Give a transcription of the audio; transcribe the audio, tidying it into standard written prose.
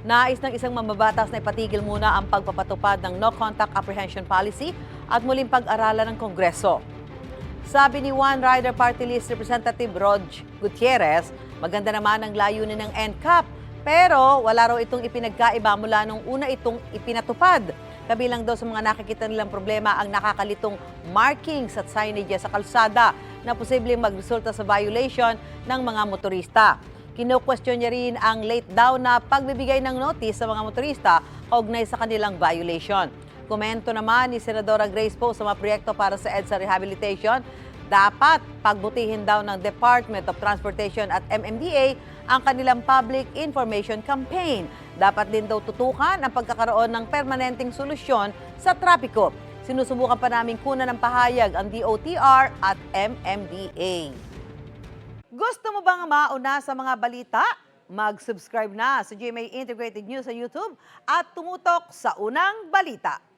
Nais ng isang mambabatas na ipatigil muna ang pagpapatupad ng no-contact apprehension policy at muling pag-aralan ng Kongreso. Sabi ni One Rider Party List Representative Rog Gutierrez, maganda naman ang layunin ng NCAP, pero wala raw itong ipinagkaiba mula nung una itong ipinatupad. Kabilang daw sa mga nakikita nilang problema ang nakakalitong markings at signage sa kalsada na posibleng magresulta sa violation ng mga motorista. Kino-question niya rin ang late daw na pagbibigay ng notice sa mga motorista kaugnay sa kanilang violation. Komento naman ni Senadora Grace Poe sa mga proyekto para sa EDSA rehabilitation, dapat pagbutihin daw ng Department of Transportation at MMDA ang kanilang public information campaign. Dapat din daw tutukan ang pagkakaroon ng permanenteng solusyon sa trapiko. Sinusubukan pa namin kunan ng pahayag ang DOTR at MMDA. Gusto mo bang mauna sa mga balita? Mag-subscribe na sa GMA Integrated News sa YouTube at tumutok sa unang balita.